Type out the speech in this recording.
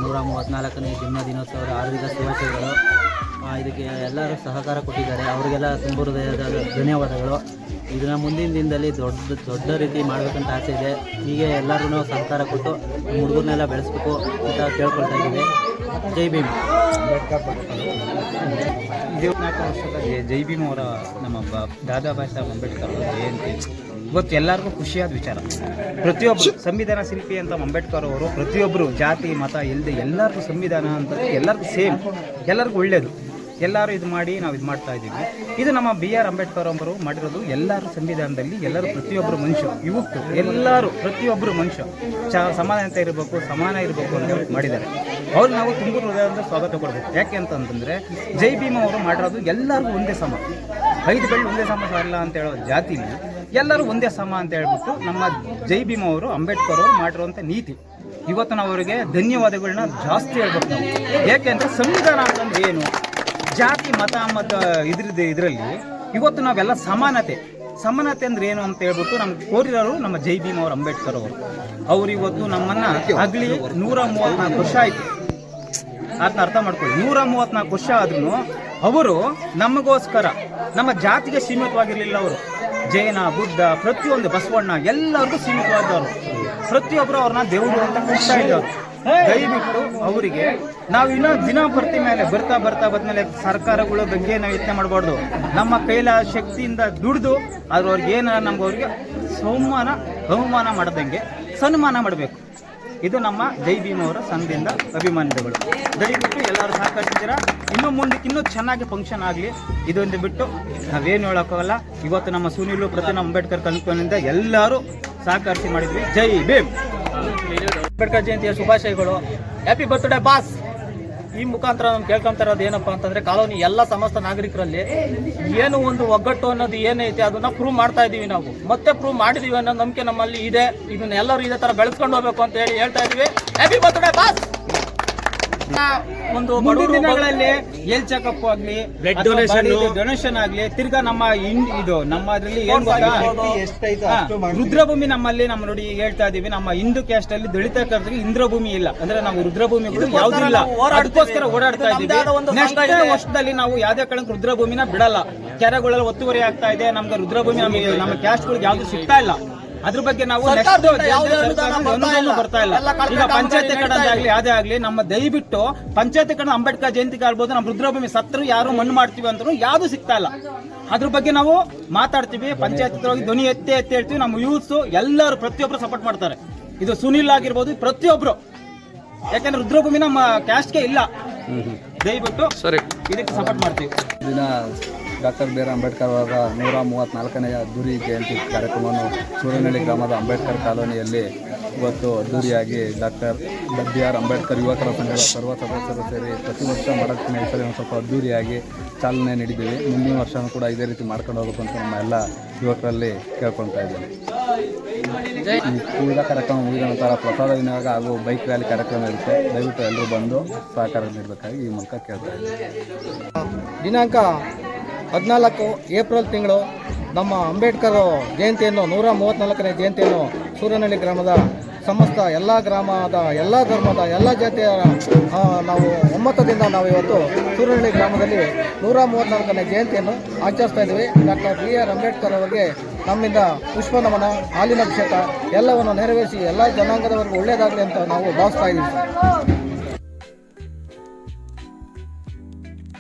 134ನೇ ಜನ್ಮದಿನೋತ್ಸವದ ಹಾರ್ದಿಕ ಶುಭಾಶಯಗಳು. ಇದಕ್ಕೆ ಎಲ್ಲರೂ ಸಹಕಾರ ಕೊಟ್ಟಿದ್ದಾರೆ, ಅವರಿಗೆಲ್ಲ ತುಂಬ ಹೃದಯದ ಧನ್ಯವಾದಗಳು. ಇದನ್ನು ಮುಂದಿನ ದಿನದಲ್ಲಿ ದೊಡ್ಡ ರೀತಿ ಮಾಡಬೇಕಂತ ಆಸೆ ಇದೆ. ಹೀಗೆ ಎಲ್ಲರೂ ಸಹಕಾರ ಕೊಟ್ಟು ಹುಡುಗರನ್ನೆಲ್ಲ ಬೆಳೆಸಬೇಕು ಅಂತ ಕೇಳ್ಕೊಳ್ತಾ ಇದ್ದೀವಿ. ಜೈ ಭೀಮ್. ಅಂಬೇಡ್ಕರ್ 24 ವರ್ಷದ ಜೈ ಭೀಮ್ ಅವರ ನಮ್ಮ ದಾದಾ ಸಾಹೇಬ್ ಅಂಬೇಡ್ಕರ್ ಅವರ ಜಯಂತಿ ಇವತ್ತು ಎಲ್ಲರಿಗೂ ಖುಷಿಯಾದ ವಿಚಾರ. ಪ್ರತಿಯೊಬ್ಬರು ಸಂವಿಧಾನ ಶಿಲ್ಪಿ ಅಂತ ಅಂಬೇಡ್ಕರ್ ಅವರು ಪ್ರತಿಯೊಬ್ಬರು ಜಾತಿ ಮತ ಇಲ್ಲದೆ ಎಲ್ಲರಿಗೂ ಸಂವಿಧಾನ ಅಂತ ಎಲ್ಲರಿಗೂ ಸೇಮ್, ಎಲ್ಲರಿಗೂ ಒಳ್ಳೆಯದು. ಎಲ್ಲರೂ ಇದು ಮಾಡಿ ನಾವು ಇದು ಮಾಡ್ತಾ ಇದ್ದೀವಿ. ಇದು ನಮ್ಮ BR ಅಂಬೇಡ್ಕರ್ ಅವರು ಮಾಡಿರೋದು. ಎಲ್ಲರೂ ಸಂವಿಧಾನದಲ್ಲಿ ಎಲ್ಲರೂ ಪ್ರತಿಯೊಬ್ಬರು ಮನುಷ್ಯ, ಯುವಕರು ಎಲ್ಲರೂ ಪ್ರತಿಯೊಬ್ಬರು ಮನುಷ್ಯ ಸಮಾನತೆ ಇರಬೇಕು, ಸಮಾನ ಇರಬೇಕು ಅಂತ ಮಾಡಿದ್ದಾರೆ. ಅವ್ರು ನಾವು ತುಂಬ ಹೃದಯದಿಂದ ಸ್ವಾಗತ ಕೊಡಬೇಕು. ಯಾಕೆ ಅಂತಂದರೆ ಜೈ ಭೀಮ್ ಅವರು ಮಾಡಿರೋದು ಎಲ್ಲರಿಗೂ ಒಂದೇ ಸಮ, 5 ಬೆಳ್ಳು ಒಂದೇ ಸಮ ಅಲ್ಲ ಅಂತ ಹೇಳೋ ಜಾತಿಲಿ ಎಲ್ಲರೂ ಒಂದೇ ಸಮ ಅಂತ ಹೇಳ್ಬಿಟ್ಟು ನಮ್ಮ ಜೈ ಭೀಮ್ ಅವರು ಅಂಬೇಡ್ಕರ್ ಅವರು ಮಾಡಿರುವಂಥ ನೀತಿ. ಇವತ್ತು ನಾವು ಅವರಿಗೆ ಧನ್ಯವಾದಗಳನ್ನ ಜಾಸ್ತಿ ಹೇಳ್ಬೇಕು ನಾವು. ಯಾಕೆ ಅಂದರೆ ಸಂವಿಧಾನ ಅಂತಂದ್ರೆ ಏನು, ಜಾತಿ ಮತ ಮತ್ತು ಇದರಲ್ಲಿ ಇವತ್ತು ನಾವೆಲ್ಲ ಸಮಾನತೆ ಅಂದ್ರೆ ಏನು ಅಂತ ಹೇಳ್ಬಿಟ್ಟು ನಮ್ಗೆ ಕೋರಿರೋರು ನಮ್ಮ ಜೈ ಭೀಮ್ ಅವರು ಅಂಬೇಡ್ಕರ್ ಅವರು ಇವತ್ತು ನಮ್ಮನ್ನ ಆಗಲಿ 134 ವರ್ಷ ಆಯಿತು. ಅದನ್ನ ಅರ್ಥ ಮಾಡ್ಕೊಳ್ಳಿ. 134 ವರ್ಷ ಆದ್ರೂ ಅವರು ನಮಗೋಸ್ಕರ ನಮ್ಮ ಜಾತಿಗೆ ಸೀಮಿತವಾಗಿರಲಿಲ್ಲ. ಅವರು ಜೈನ, ಬುದ್ಧ, ಪ್ರತಿಯೊಂದು ಬಸವಣ್ಣ ಎಲ್ಲರಿಗೂ ಸೀಮಿತವಾದವರು. ಪ್ರತಿಯೊಬ್ಬರು ಅವ್ರನ್ನ ದೇವರು ಅಂತ ಕೃಷ್ಣ ಇದ್ದವರು. ದಯವಿಟ್ಟು ಅವರಿಗೆ ನಾವು ಇನ್ನೂ ದಿನ ಬರ್ತಾ ಬಂದ್ಮೇಲೆ ಸರ್ಕಾರಗಳ ಬಗ್ಗೆ ನಾವು ಯತ್ನೆ ಮಾಡಬಾರ್ದು. ನಮ್ಮ ಕೈಲ ಶಕ್ತಿಯಿಂದ ದುಡಿದು ಅವ್ರಿಗೆ ಅವ್ರಿಗೆ ಅವಮಾನ ಮಾಡದಂಗೆ ಸನ್ಮಾನ ಮಾಡಬೇಕು. ಇದು ನಮ್ಮ ಜೈ ಭೀಮ್ ಅವರ ಸಂಘದಿಂದ ಅಭಿಮಾನಿಗಳು. ದಯವಿಟ್ಟು ಎಲ್ಲರೂ ಸಹಕರಿಸಿದ್ದೀರಾ. ಇನ್ನೂ ಮುಂದಕ್ಕೆ ಇನ್ನೂ ಚೆನ್ನಾಗಿ ಫಂಕ್ಷನ್ ಆಗಲಿ. ಇದೊಂದು ಬಿಟ್ಟು ನಾವೇನು ಹೇಳೋಕ್ಕಾಗಲ್ಲ. ಇವತ್ತು ನಮ್ಮ ಸುನೀಲ್ ಪ್ರತಿಮಾ ಅಂಬೇಡ್ಕರ್ ಕಲ್ಪನೆಯಿಂದ ಎಲ್ಲರೂ ಸಹಕರಿಸಿ ಮಾಡಿದ್ವಿ. ಜೈ ಭೀಮ್. ಅಂಬೇಡ್ಕರ್ ಜಯಂತಿಯ ಶುಭಾಶಯಗಳು. Happy birthday boss. ಈ ಮುಖಾಂತರ ನಾವು ಕೇಳ್ಕೊಂತ ಇರೋದು ಏನಪ್ಪ ಅಂತಂದ್ರೆ, ಕಾಲೋನಿ ಎಲ್ಲ ಸಮಸ್ತ ನಾಗರಿಕರಲ್ಲಿ ಏನು ಒಂದು ಒಗ್ಗಟ್ಟು ಅನ್ನೋದು ಏನೈತೆ ಅದನ್ನ ಪ್ರೂವ್ ಮಾಡ್ತಾ ಇದೀವಿ. ನಾವು ಮತ್ತೆ ಪ್ರೂವ್ ಮಾಡಿದೀವಿ ಅನ್ನೋ ನಂಬಿಕೆ ನಮ್ಮಲ್ಲಿ ಇದೆ. ಇದನ್ನ ಎಲ್ಲರೂ ಇದೇ ತರ ಬೆಳೆಸ್ಕೊಂಡು ಹೋಗ್ಬೇಕು ಅಂತ ಹೇಳಿ ಹೇಳ್ತಾ ಇದೀವಿ. Happy birthday boss. ಒಂದು ಮುಂದಿನ ದಿನಗಳಲ್ಲಿ ಹೆಲ್ತ್ ಚೆಕಪ್ ಆಗ್ಲಿ, ಬ್ಲಡ್ ಡೊನೇಷನ್ ಆಗ್ಲಿ, ತಿರ್ಗಾ ನಮ್ಮ ಇದು ನಮ್ಮ ಅದ್ರಲ್ಲಿ ಏನ್ ಗೊತ್ತಾ, ರುದ್ರಭೂಮಿ ನಮ್ಮಲ್ಲಿ ನಮ್ಮ ನೋಡಿ ಹೇಳ್ತಾ ಇದೀವಿ. ನಮ್ಮ ಹಿಂದೂ ಕ್ಯಾಸ್ಟ್ ಅಲ್ಲಿ ದಲಿತ ಕ್ಯಾಸ್ಟ್ ಇಂದ್ರಭೂಮಿ ಇಲ್ಲ, ಅಂದ್ರೆ ನಾವು ರುದ್ರಭೂಮಿಗಳು ಯಾವ್ದು ಇಲ್ಲ. ಅದಕ್ಕೋಸ್ಕರ ಓಡಾಡ್ತಾ ಇದೀವಿ. ನೆಕ್ಸ್ಟ್ ವರ್ಷದಲ್ಲಿ ನಾವು ಯಾವ್ದೇ ಕಾರಣಕ್ಕೆ ರುದ್ರಭೂಮಿನ ಬಿಡಲ್ಲ. ಕೆರೆಗಳೆಲ್ಲ ಒತ್ತುವರಿ ಆಗ್ತಾ ಇದೆ. ನಮ್ಗೆ ರುದ್ರಭೂಮಿ ನಮ್ಮ ಕ್ಯಾಸ್ಟ್ಗಳಿಗೆ ಯಾವ್ದು ಸಿಗ್ತಾ ಇಲ್ಲ. ಅದ್ರ ಬಗ್ಗೆ ನಾವು ಬರ್ತಾ ಇಲ್ಲ. ಈಗ ಪಂಚಾಯತಿ ಕಡೆ ಆಗ್ಲಿ ಯಾವ್ದೇ ಆಗ್ಲಿ ನಮ್ಮ ದಯವಿಟ್ಟು ಪಂಚಾಯತಿ ಕಡೆ ಅಂಬೇಡ್ಕರ್ ಜಯಂತಿ ಆಗ್ಬೋದು, ನಮ್ಮ ರುದ್ರಭೂಮಿ ಸತ್ರು ಯಾರು ಮಣ್ಣು ಮಾಡ್ತೀವಿ ಅಂತ ಯಾವ್ದು ಸಿಗ್ತಾ ಇಲ್ಲ. ಅದ್ರ ಬಗ್ಗೆ ನಾವು ಮಾತಾಡ್ತೀವಿ. ಪಂಚಾಯತ್ ಹೋಗಿ ಧ್ವನಿ ಎತ್ತಿ ಹೇಳ್ತೀವಿ. ನಮ್ಮ ಯೂತ್ಸ್ ಎಲ್ಲರೂ ಪ್ರತಿಯೊಬ್ರು ಸಪೋರ್ಟ್ ಮಾಡ್ತಾರೆ. ಇದು ಸುನೀಲ್ ಆಗಿರ್ಬೋದು, ಪ್ರತಿಯೊಬ್ರು. ಯಾಕಂದ್ರೆ ರುದ್ರಭೂಮಿ ನಮ್ಮ ಕ್ಯಾಸ್ಟ್ಗೆ ಇಲ್ಲ. ದಯವಿಟ್ಟು ಇದಕ್ಕೆ ಸಪೋರ್ಟ್ ಮಾಡ್ತೀವಿ. ದಿನ ಡಾಕ್ಟರ್ BR ಅಂಬೇಡ್ಕರ್ ಅವರ 134ನೇ ಅದ್ದೂರಿ ಜಯಂತಿ ಕಾರ್ಯಕ್ರಮವನ್ನು ಸೂರನಹಳ್ಳಿ ಗ್ರಾಮದ ಅಂಬೇಡ್ಕರ್ ಕಾಲೋನಿಯಲ್ಲಿ ಇವತ್ತು ಅದ್ದೂರಿಯಾಗಿ ಡಾಕ್ಟರ್ BR ಅಂಬೇಡ್ಕರ್ ಯುವಕರ ಸಂಘದ ಸರ್ವ ಸದಸ್ಯರು ಸೇರಿ ಪ್ರತಿ ವರ್ಷ ಮಾಡೋಕ್ಕೆ ಹೆಸರು ಸ್ವಲ್ಪ ಅದ್ದೂರಿಯಾಗಿ ಚಾಲನೆ ನೀಡಿದ್ದೀವಿ. ಮುಂದಿನ ವರ್ಷವೂ ಕೂಡ ಇದೇ ರೀತಿ ಮಾಡ್ಕೊಂಡು ಹೋಗಬೇಕು ಅಂತ ನಮ್ಮ ಎಲ್ಲ ಯುವಕರಲ್ಲಿ ಕೇಳ್ಕೊಳ್ತಾ ಇದ್ದೀವಿ. ಈ ಪೂಜಾ ಕಾರ್ಯಕ್ರಮ ಮುಗಿದ ನಂತರ ಪ್ರಸಾದ ವಿನಿಯೋಗ ಹಾಗೂ ಬೈಕ್ ರ್ಯಾಲಿ ಕಾರ್ಯಕ್ರಮ ಇರುತ್ತೆ. ದಯವಿಟ್ಟು ಎಲ್ಲರೂ ಬಂದು ಸಹಕಾರ ನೀಡಬೇಕಾಗಿ ಈ ಮೂಲಕ ಕೇಳ್ತಾ ಇದ್ದೀವಿ. ದಿನಾಂಕ 14 ಏಪ್ರಿಲ್ ತಿಂಗಳು ನಮ್ಮ ಅಂಬೇಡ್ಕರ್ ಜಯಂತಿಯನ್ನು 134ನೇ ಜಯಂತಿಯನ್ನು ಸೂರನಹಳ್ಳಿ ಗ್ರಾಮದ ಸಮಸ್ತ ಎಲ್ಲ ಗ್ರಾಮದ ಎಲ್ಲ ಧರ್ಮದ ಎಲ್ಲ ಜಾತಿಯ ನಾವು ಒಮ್ಮತದಿಂದ ನಾವು ಇವತ್ತು ಸೂರನಹಳ್ಳಿ ಗ್ರಾಮದಲ್ಲಿ 134ನೇ ಜಯಂತಿಯನ್ನು ಆಚರಿಸ್ತಾ ಇದ್ದೀವಿ. ಡಾಕ್ಟರ್ BR ಅಂಬೇಡ್ಕರ್ ಅವರಿಗೆ ನಮ್ಮಿಂದ ಪುಷ್ಪ ನಮನ, ಹಾಲಿನ ಅಭಿಷೇಕ ಎಲ್ಲವನ್ನು ನೆರವೇರಿಸಿ ಎಲ್ಲ ಜನಾಂಗದವರೆಗೂ ಒಳ್ಳೆಯದಾಗಲಿ ಅಂತ ನಾವು ಭಾವಿಸ್ತಾ ಇದ್ದೀವಿ.